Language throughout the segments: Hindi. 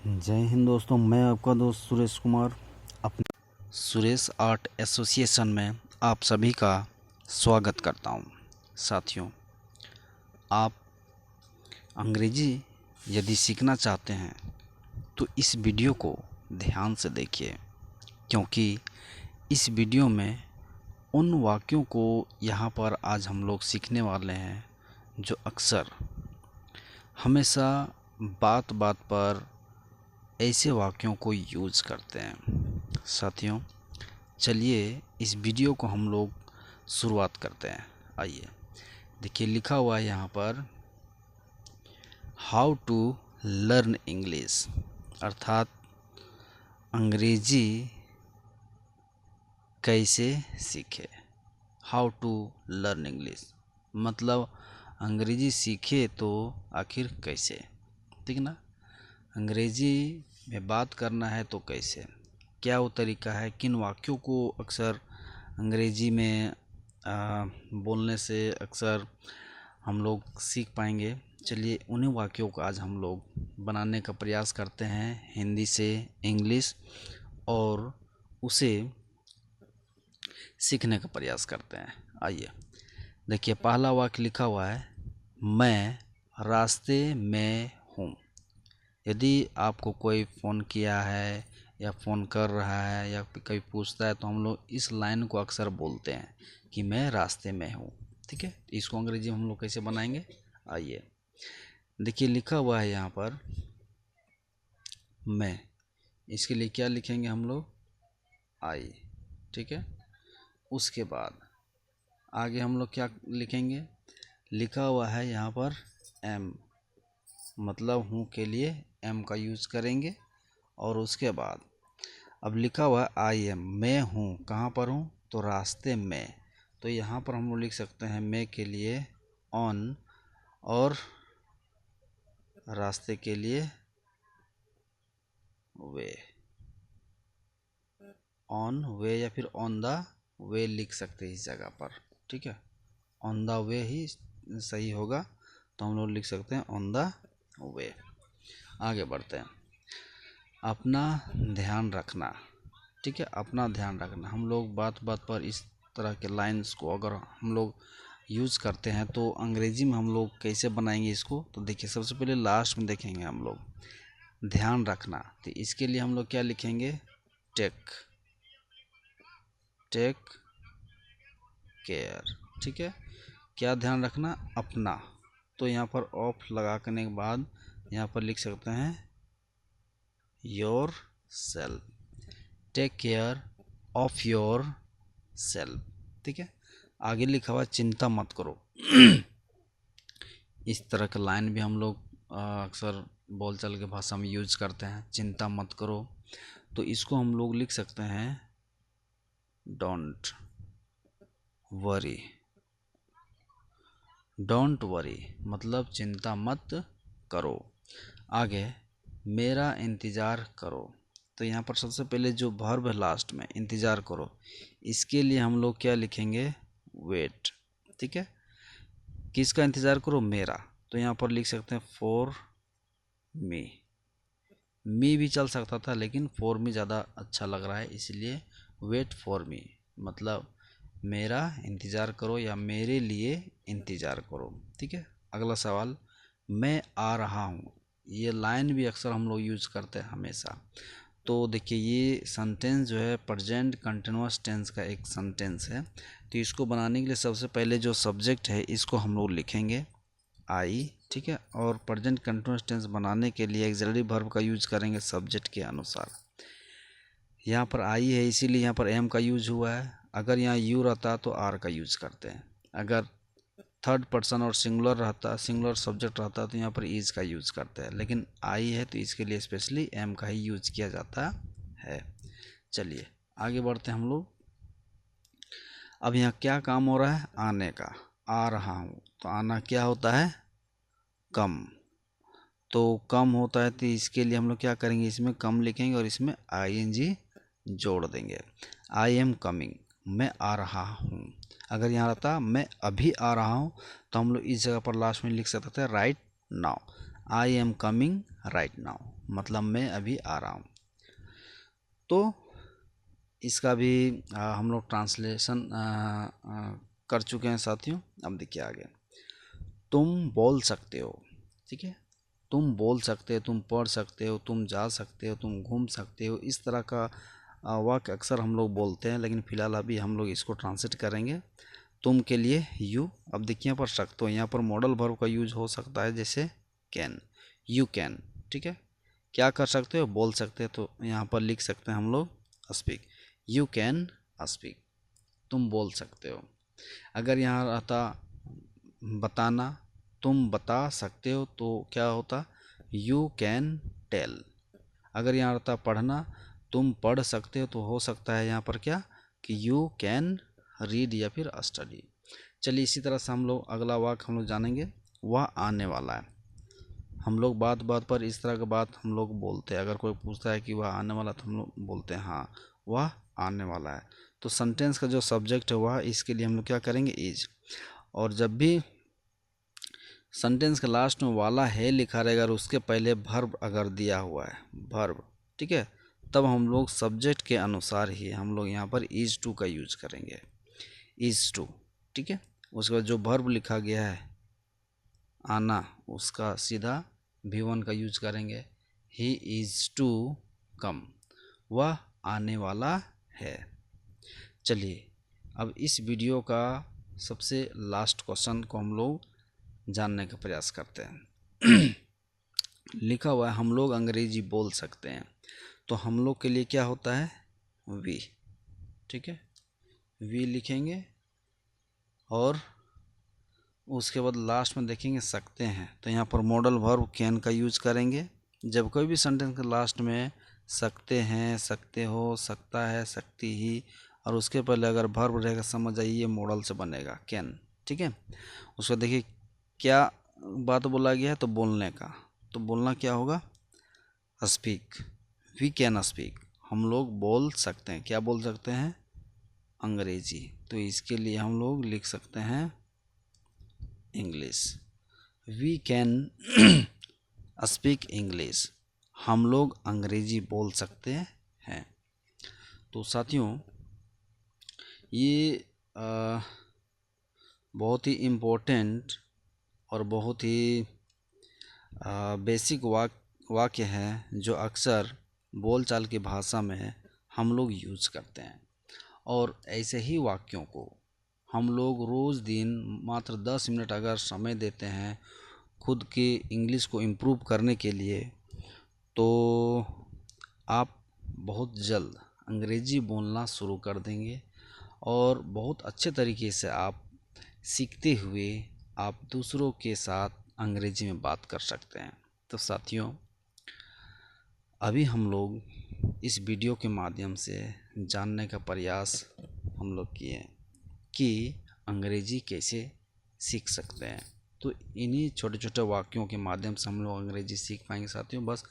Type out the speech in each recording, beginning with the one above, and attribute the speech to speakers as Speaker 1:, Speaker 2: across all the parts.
Speaker 1: जय हिंद दोस्तों, मैं आपका दोस्त सुरेश कुमार अपने सुरेश आर्ट एसोसिएशन में आप सभी का स्वागत करता हूं। साथियों, आप अंग्रेजी यदि सीखना चाहते हैं तो इस वीडियो को ध्यान से देखिए, क्योंकि इस वीडियो में उन वाक्यों को यहाँ पर आज हम लोग सीखने वाले हैं जो अक्सर हमेशा बात बात पर ऐसे वाक्यों को यूज़ करते हैं। साथियों, चलिए इस वीडियो को हम लोग शुरुआत करते हैं। आइए, देखिए लिखा हुआ है यहाँ पर हाउ टू लर्न इंग्लिश, अर्थात अंग्रेजी कैसे सीखे। हाउ टू लर्न इंग्लिश मतलब अंग्रेजी सीखे तो आखिर कैसे, ठीक ना। अंग्रेजी में बात करना है तो कैसे, क्या वो तरीका है, किन वाक्यों को अक्सर अंग्रेजी में बोलने से अक्सर हम लोग सीख पाएंगे। चलिए उन्हीं वाक्यों को आज हम लोग बनाने का प्रयास करते हैं हिंदी से इंग्लिश, और उसे सीखने का प्रयास करते हैं। आइए देखिए, पहला वाक्य लिखा हुआ है मैं रास्ते में हूँ। यदि आपको कोई फ़ोन किया है या फ़ोन कर रहा है या कोई पूछता है तो हम लोग इस लाइन को अक्सर बोलते हैं कि मैं रास्ते में हूँ, ठीक है। इसको अंग्रेजी में हम लोग कैसे बनाएंगे, आइए देखिए लिखा हुआ है यहाँ पर मैं, इसके लिए क्या लिखेंगे हम लोग, आई, ठीक है। उसके बाद आगे हम लोग क्या लिखेंगे, लिखा हुआ है यहाँ पर एम, मतलब हूँ के लिए एम का यूज़ करेंगे। और उसके बाद अब लिखा हुआ है आई एम, मैं हूँ, कहाँ पर हूँ तो रास्ते में, तो यहाँ पर हम लोग लिख सकते हैं मैं के लिए ऑन, और रास्ते के लिए वे, ऑन वे या फिर ऑन द वे लिख सकते हैं इस जगह पर, ठीक है। ऑन द वे ही सही होगा, तो हम लोग लिख सकते हैं ऑन द वे। आगे बढ़ते हैं, अपना ध्यान रखना, ठीक है। अपना ध्यान रखना, हम लोग बात बात पर इस तरह के लाइंस को अगर हम लोग यूज़ करते हैं तो अंग्रेजी में हम लोग कैसे बनाएंगे इसको, तो देखिए सबसे पहले लास्ट में देखेंगे हम लोग ध्यान रखना, तो इसके लिए हम लोग क्या लिखेंगे, टेक केयर, ठीक है। क्या ध्यान रखना, अपना, तो यहाँ पर ऑफ लगा करने के बाद यहाँ पर लिख सकते हैं yourself, take care of yourself, ठीक है। आगे लिखा हुआ चिंता मत करो इस तरह का लाइन भी हम लोग अक्सर बोलचाल के भाषा में यूज करते हैं, चिंता मत करो, तो इसको हम लोग लिख सकते हैं डोंट वरी, डोंट वरी मतलब चिंता मत करो। आगे मेरा इंतज़ार करो, तो यहाँ पर सबसे पहले जो वर्ब है लास्ट में इंतज़ार करो, इसके लिए हम लोग क्या लिखेंगे, वेट, ठीक है। किसका इंतज़ार करो, मेरा, तो यहाँ पर लिख सकते हैं फॉर मी भी चल सकता था, लेकिन फॉर मी ज़्यादा अच्छा लग रहा है, इसलिए वेट फॉर मी मतलब मेरा इंतज़ार करो या मेरे लिए इंतज़ार करो, ठीक है। अगला सवाल, मैं आ रहा हूँ, ये लाइन भी अक्सर हम लोग यूज़ करते हैं हमेशा। तो देखिए ये सेंटेंस जो है प्रेजेंट कंटिन्यूअस टेंस का एक सेंटेंस है, तो इसको बनाने के लिए सबसे पहले जो सब्जेक्ट है इसको हम लोग लिखेंगे आई, ठीक है। और प्रेजेंट कंटिन्यूअस टेंस बनाने के लिए ऑक्सिलरी वर्ब का यूज करेंगे सब्जेक्ट के अनुसार। यहाँ पर आई है इसीलिए यहाँ पर एम का यूज हुआ है, अगर यहाँ यू रहता तो आर का यूज करते हैं, अगर थर्ड पर्सन और सिंगुलर रहता, सिंगुलर सब्जेक्ट रहता तो यहाँ पर इज का यूज करते हैं, लेकिन आई है तो इसके लिए स्पेशली एम का ही यूज किया जाता है। चलिए आगे बढ़ते हैं हम लोग। अब यहाँ क्या काम हो रहा है, आने का, आ रहा हूँ, तो आना क्या होता है, कम, तो कम होता है, तो इसके लिए हम लोग क्या करेंगे, इसमें कम लिखेंगे और इसमें आईएनजी जोड़ देंगे, आई एम कमिंग, मैं आ रहा हूँ। अगर यहाँ रहता मैं अभी आ रहा हूँ तो हम लोग इस जगह पर लास्ट में लिख सकते थे right now, I am coming right now, मतलब मैं अभी आ रहा हूँ। तो इसका भी हम लोग ट्रांसलेशन कर चुके हैं साथियों। अब देखिए आगे, तुम बोल सकते हो, ठीक है, तुम बोल सकते हो, तुम पढ़ सकते हो, तुम जा सकते हो, तुम घूम सकते हो, इस तरह का वाक्य अक्सर हम लोग बोलते हैं, लेकिन फ़िलहाल अभी हम लोग इसको ट्रांसलेट करेंगे। तुम के लिए यू, अब देखिए यहाँ पर सकते हो, यहाँ पर मॉडल वर्ब का यूज हो सकता है, जैसे कैन, यू कैन, ठीक है, क्या कर सकते हो, बोल सकते हो, तो यहाँ पर लिख सकते हैं हम लोग स्पीक, यू कैन स्पीक, तुम बोल सकते हो। अगर यहाँ रहता बताना, तुम बता सकते हो, तो क्या होता, यू कैन टेल। अगर यहाँ रहता पढ़ना, तुम पढ़ सकते हो, तो हो सकता है यहाँ पर क्या, कि यू कैन रीड या फिर स्टडी। चलिए इसी तरह से हम लोग अगला वाक्य हम लोग जानेंगे, वह आने वाला है। हम लोग बात बात पर इस तरह की बात हम लोग बोलते हैं, अगर कोई पूछता है कि वह आने वाला, तो हम लोग बोलते हैं हाँ वह आने वाला है। तो सेंटेंस का जो सब्जेक्ट है वह, इसके लिए हम लोग क्या करेंगे, इज। और जब भी सेंटेंस के लास्ट में वाला है लिखा रहेगा और उसके पहले वर्ब अगर दिया हुआ है, वर्ब, ठीक है, तब हम लोग सब्जेक्ट के अनुसार ही हम लोग यहाँ पर इज टू का यूज करेंगे, इज टू, ठीक है। उसके बाद जो वर्ब लिखा गया है आना, उसका सीधा V1 का यूज करेंगे, ही इज टू कम, वह आने वाला है। चलिए अब इस वीडियो का सबसे लास्ट क्वेश्चन को हम लोग जानने का प्रयास करते हैं। लिखा हुआ है हम लोग अंग्रेजी बोल सकते हैं, तो हम लोग के लिए क्या होता है, वी, ठीक है, वी लिखेंगे और उसके बाद लास्ट में देखेंगे सकते हैं, तो यहाँ पर मॉडल वर्ब कैन का यूज करेंगे। जब कोई भी सेंटेंस के लास्ट में सकते हैं, सकते हो, सकता है, सकती ही, और उसके पहले अगर वर्ब रहेगा, समझ जाइए ये मॉडल से बनेगा कैन, ठीक है। उसको देखिए क्या बात बोला गया है, तो बोलने का, तो बोलना क्या होगा, स्पीक, वी कैन स्पीक, हम लोग बोल सकते हैं, क्या बोल सकते हैं, अंग्रेजी। तो इसके लिए हम लोग लिख सकते हैं English, we can speak English, हम लोग अंग्रेजी बोल सकते हैं। तो साथियों ये बहुत ही इम्पोर्टेंट और बहुत ही बेसिक वाक्य है, जो अक्सर बोलचाल की भाषा में हम लोग यूज करते हैं। और ऐसे ही वाक्यों को हम लोग रोज़ दिन मात्र 10 मिनट अगर समय देते हैं खुद की इंग्लिश को इम्प्रूव करने के लिए, तो आप बहुत जल्द अंग्रेजी बोलना शुरू कर देंगे और बहुत अच्छे तरीके से आप सीखते हुए आप दूसरों के साथ अंग्रेजी में बात कर सकते हैं। तो साथियों अभी हम लोग इस वीडियो के माध्यम से जानने का प्रयास हम लोग किए कि अंग्रेजी कैसे सीख सकते हैं। तो इन्हीं छोटे छोटे वाक्यों के माध्यम से हम लोग अंग्रेजी सीख पाएंगे साथियों। बस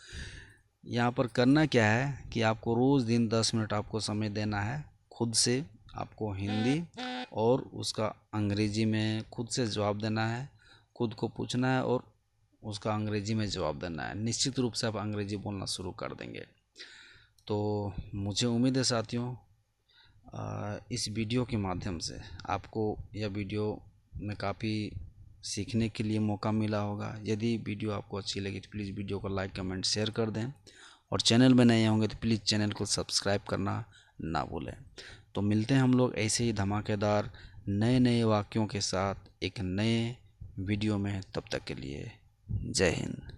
Speaker 1: यहाँ पर करना क्या है कि आपको रोज़ दिन 10 मिनट आपको समय देना है, खुद से आपको हिंदी और उसका अंग्रेजी में खुद से जवाब देना है, खुद को पूछना है और उसका अंग्रेजी में जवाब देना है। निश्चित रूप से आप अंग्रेजी बोलना शुरू कर देंगे। तो मुझे उम्मीद है साथियों इस वीडियो के माध्यम से आपको यह वीडियो में काफ़ी सीखने के लिए मौका मिला होगा। यदि वीडियो आपको अच्छी लगी तो प्लीज़ वीडियो को लाइक, कमेंट, शेयर कर दें और चैनल में नए होंगे तो प्लीज़ चैनल को सब्सक्राइब करना ना भूलें। तो मिलते हैं हम लोग ऐसे ही धमाकेदार नए नए वाक्यों के साथ एक नए वीडियो में। तब तक के लिए जय हिंद।